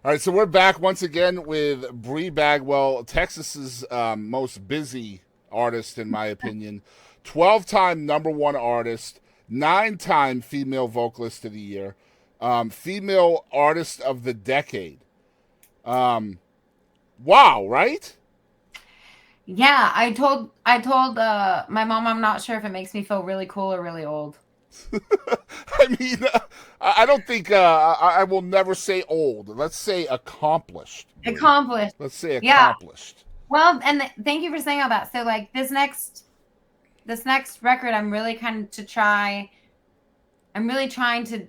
All right, so we're back once again with Bri Bagwell, Texas's most busy artist, in my opinion. 12-time number one artist, 9-time female vocalist of the year, female artist of the decade. Um, wow, right? Yeah, I told my mom I'm not sure if it makes me feel really cool or really old. I mean, I don't think I will never say old. Let's say accomplished, Bri. Accomplished. Let's say Yeah. accomplished. Well, and thank you for saying all that. So like this next record I'm really kind of to try I'm really trying to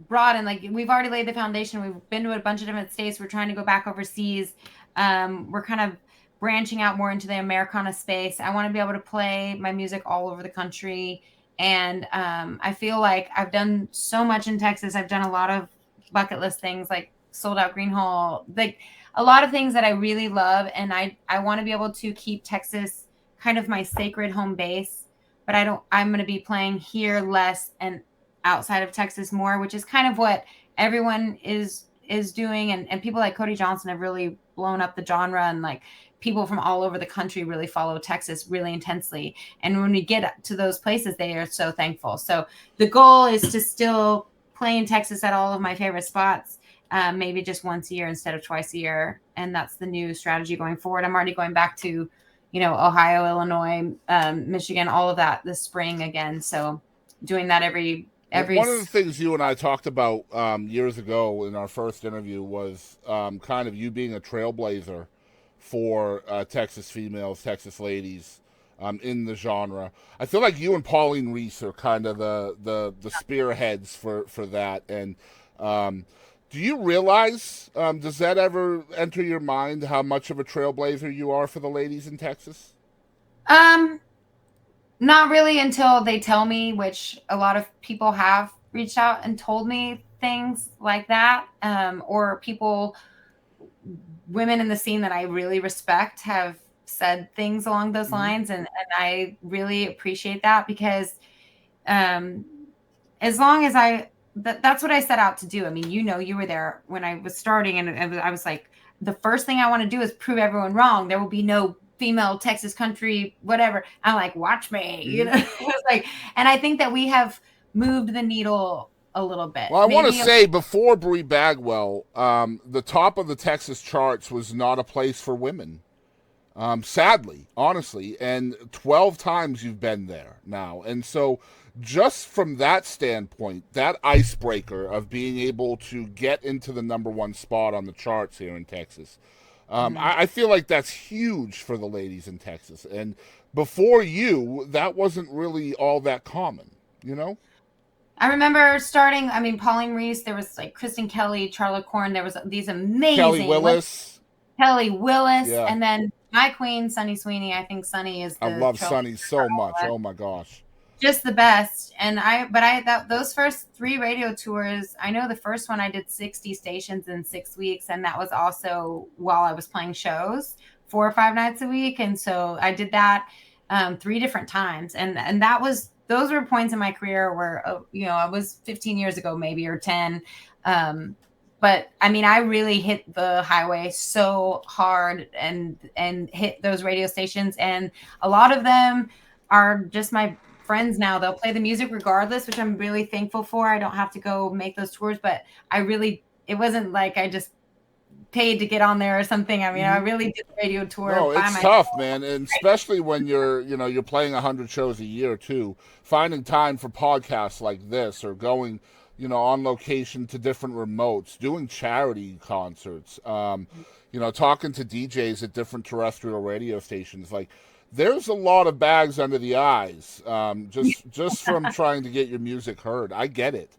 broaden. Like we've already laid the foundation. We've been to a bunch of different states. We're trying to go back overseas. We're kind of branching out more into the Americana space. I want to be able to play my music all over the country. And I feel like I've done so much in Texas. I've done a lot of bucket list things like sold out Green Hall, like a lot of things that I really love. And I want to be able to keep Texas kind of my sacred home base. But I'm going to be playing here less and outside of Texas more, which is kind of what everyone is doing. And people like Cody Johnson have really blown up the genre, and like people from all over the country really follow Texas really intensely. And when we get to those places, they are so thankful. So the goal is to still play in Texas at all of my favorite spots. Maybe just once a year instead of twice a year, and that's the new strategy going forward. I'm already going back to, Ohio, Illinois, Michigan, all of that this spring again. So doing that every One of the things you and I talked about years ago in our first interview was kind of you being a trailblazer for Texas females, Texas ladies in the genre. I feel like you and Pauline Reese are kind of the spearheads for that. And do you realize, does that ever enter your mind how much of a trailblazer you are for the ladies in Texas? um not really until they tell me, which a lot of people have reached out and told me things like that. Or people, women in the scene that I really respect, have said things along those Mm-hmm. lines. And I really appreciate that because um, as long as that's what I set out to do. I mean, you were there when I was starting, and I was like, the first thing I want to do is prove everyone wrong. There will be no female Texas country, whatever. I'm like, watch me, Mm-hmm. It's like, and I think that we have moved the needle a little bit, Well, I want to maybe. say before Brie Bagwell, the top of the Texas charts was not a place for women. Sadly, honestly, and 12 times you've been there now. And so, just from that standpoint, that icebreaker of being able to get into the number one spot on the charts here in Texas, Mhm. I feel like that's huge for the ladies in Texas. And before you, that wasn't really all that common, you know? I remember starting. I mean, Pauline Reese. There was like Kristen Kelly, Charlotte Corn. There was these Kelly amazing Willis, Kelly Willis, yeah. and then my queen, Sunny Sweeney. I think Sunny is I the love trailblazer Sunny for so all much. that. Oh my gosh. Just the best. And those first three radio tours, I know the first one I did 60 stations in 6 weeks, and that was also while I was playing shows 4 or 5 nights a week. And so I did that three different times, and those were points in my career where I was 15 years ago, maybe, or 10. Um, but I mean, I really hit the highway so hard and hit those radio stations, and a lot of them are just my friends now. They'll play the music regardless, which I'm really thankful for. I don't have to go make those tours, but it wasn't like I just paid to get on there or something. I mean, I Mm-hmm. really did the radio tour No, by it's myself. tough, man, and especially when you're playing 100 shows a year too. Finding time for podcasts like this, or going, on location to different remotes, doing charity concerts, talking to DJs at different terrestrial radio stations. Like, there's a lot of bags under the eyes, just from trying to get your music heard. I get it.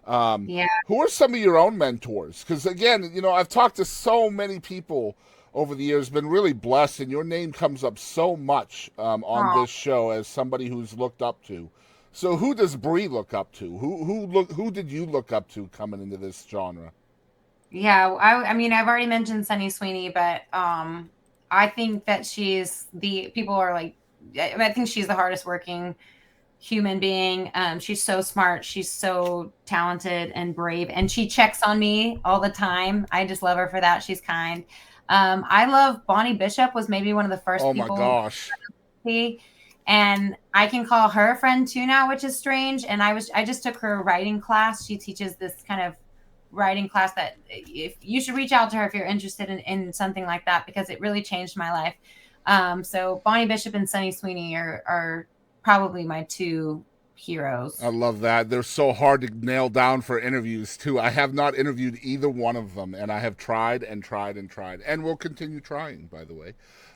Yeah. Who are some of your own mentors? Because again, I've talked to so many people over the years, been really blessed, and your name comes up so much on Oh, this show as somebody who's looked up to. So who does Bree look up to? Who did you look up to coming into this genre? yeah. I mean, I've already mentioned Sunny Sweeney, but I think that she's the people are like, I think she's the hardest working human being. She's so smart. She's so talented and brave, and she checks on me all the time. I just love her for that. She's kind. I love Bonnie Bishop was maybe one of the first Oh my people gosh. to see, and I can call her a friend too now, which is strange. And I just took her writing class. She teaches this kind of writing class that if you should reach out to her if you're interested in something like that, because it really changed my life. So Bonnie Bishop and Sunny Sweeney are probably my two I heroes. love that. They're so hard to nail down for interviews too. I have not interviewed either one of them, and I have tried and tried and tried, and will continue trying. By the way,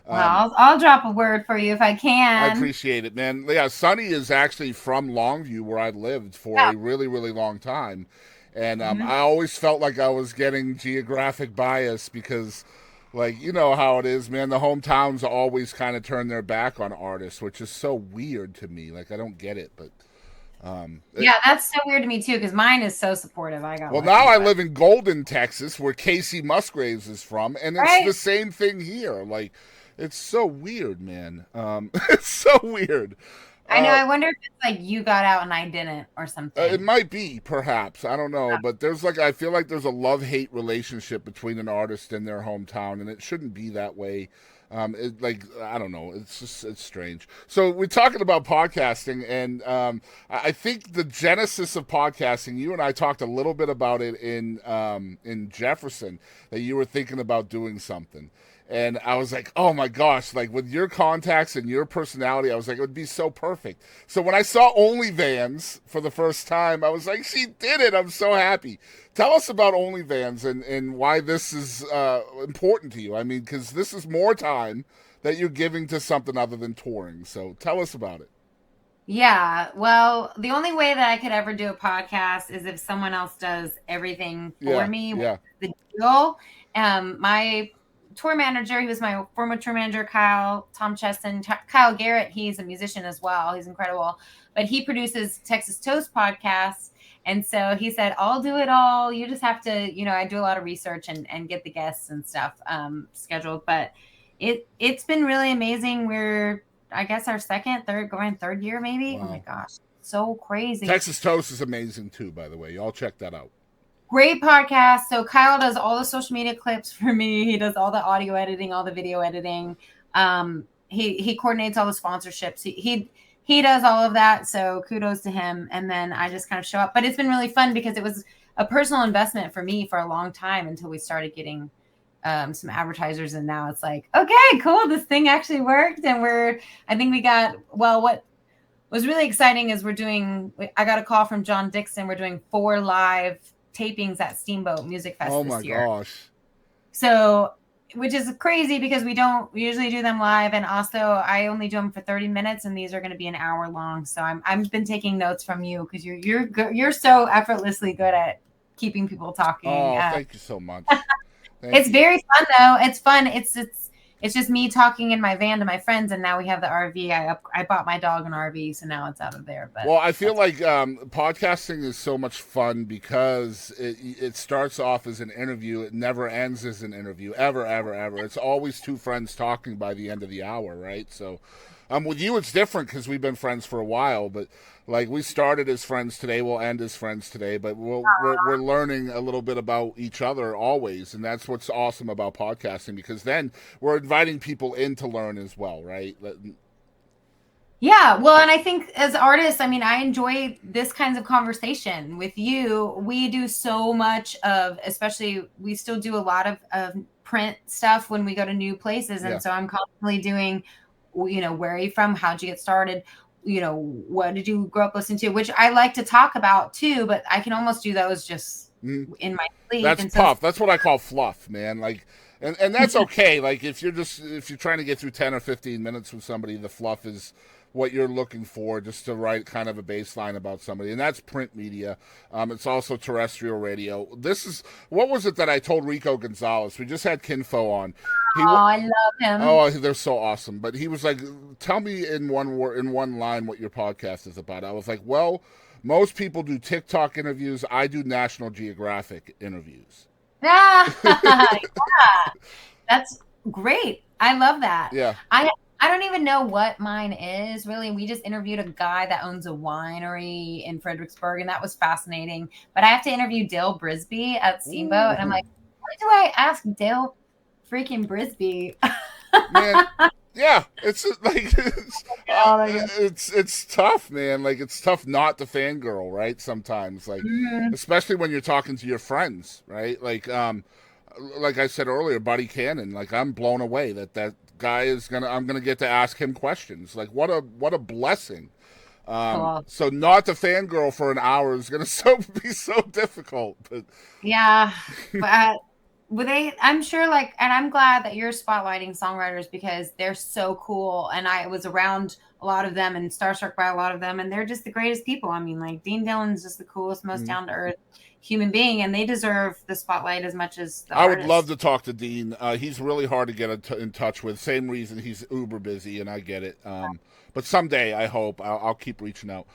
Well, um, I'll drop a word for you if I I can. appreciate it, man. Yeah, Sunny is actually from Longview, where I lived for Yeah. a really, really long time, and Mhm. I always felt like I was getting geographic bias because, like, you know how it is, man. The hometowns always kind of turn their back on artists, which is so weird to me. Like, I don't get it, but Yeah, that's so weird to me too, because mine is so supportive. I got well, now lucky, I but live in Golden, Texas, where Casey Musgraves is from, and it's right. the same thing here. Like, it's so weird, man. It's so weird. I know. Uh, I wonder if it's like you got out and I didn't or it something. might be, perhaps. I don't know. But there's like, I feel like there's a love hate relationship between an artist and their hometown, and it shouldn't be that way. Like, I don't know. It's just, it's strange. So we're talking about podcasting, and I think the genesis of podcasting, you and I talked a little bit about it in Jefferson, that you were thinking about doing something. And I was like, oh my gosh, like with your contacts and your personality, I was like, it would be so perfect. So when I saw OnlyVans for the first time, I was like, she did it. I'm so happy. Tell us about OnlyVans and why this is important to you. I mean, because this is more time that you're giving to something other than touring. So tell us about it. Yeah, well, the only way that I could ever do a podcast is if someone else does everything for Yeah, me, which yeah. is the deal. My tour manager, he was my former tour manager, Kyle Tom Cheston, Kyle Garrett. He's a musician as well. He's incredible, but he produces Texas Toast podcasts. And so he said, I'll do it all. You just have to, I do a lot of research and get the guests and stuff scheduled. But it's been really amazing. We're I guess our second, third, going third year maybe. Oh my Wow. gosh, so crazy. Texas Toast is amazing too, by the way. Y'all check that out. Great podcast. So Kyle does all the social media clips for me. He does all the audio editing, all the video editing. He coordinates all the sponsorships. He does all of that. So kudos to him. And then I just kind of show up. But it's been really fun because it was a personal investment for me for a long time until we started getting some advertisers, and now it's like, okay, cool, this thing actually worked. And I think we got, well, what was really exciting is I got a call from John Dixon. We're doing 4 live tapings at Steamboat Music Fest Oh my this year. gosh. So, which is crazy because we don't usually do them live. And also I only do them for 30 minutes and these are going to be an hour long. So I've been taking notes from you because you're good. You're so effortlessly good at keeping people talking. Oh, thank you so much. Thank It's you. very fun though. It's fun. It's just me talking in my van to my friends, and now we have the RV. I bought my dog an RV, so now it's out of there. But Well, I feel that's like podcasting is so much fun because it starts off as an interview. It never ends as an interview, ever, ever, ever. It's always two friends talking by the end of the hour, right? So, with you, it's different because we've been friends for a while. But like we started as friends today, we'll end as friends today. But we're learning a little bit about each other always, and that's what's awesome about podcasting because then we're inviting people in to learn as well, right? yeah. Well, and I think as artists, I mean, I enjoy this kinds of conversation with you. We do so much of, especially we still do a lot of print stuff when we go to new places, Yeah. and so I'm constantly doing, where are you from? How'd you get started? What did you grow up listening to? Which I like to talk about too, but I can almost do those just Mm. in my sleep. That's And so puff. That's what I call fluff, man. Like, and that's okay. Like, if you're trying to get through 10 or 15 minutes with somebody, the fluff is what you're looking for, just to write kind of a baseline about somebody, and that's print media. It's also terrestrial radio. This is what was it that I told Rico Gonzalez? We just had Kinfo on. He Oh, I love him. Oh, they're so awesome. But he was like, "Tell me in one word, in one line, what your podcast is about." I was like, "Well, most people do TikTok interviews. I do National Geographic interviews." Yeah, that's great. I love that. Yeah. I I don't even know what mine is really. We just interviewed a guy that owns a winery in Fredericksburg, and that was fascinating. But I have to interview Dale Brisby at Steamboat, and I'm Ooh, like, what do I ask Dale freaking Brisby? man. Yeah, it's like Oh my God. it's tough, man. Like it's tough not to fangirl, right? Sometimes, like Mhm. especially when you're talking to your friends, right? Like I said earlier, Buddy Cannon. Like I'm blown away that that guy is gonna. I'm gonna get to ask him questions. Like what a blessing. Cool. So not to fangirl for an hour is gonna be so difficult. But Yeah, but I'm sure, like, and I'm glad that you're spotlighting songwriters because they're so cool. And I was around a lot of them and starstruck by a lot of them, and they're just the greatest people. I mean, like, Dean Dillon's just the coolest, most mm, down to earth human being, and they deserve the spotlight as much as the I would love artists. to talk to Dean. He's really hard to get in touch with. Same reason he's uber busy, and I get it. But someday, I hope I'll keep reaching out.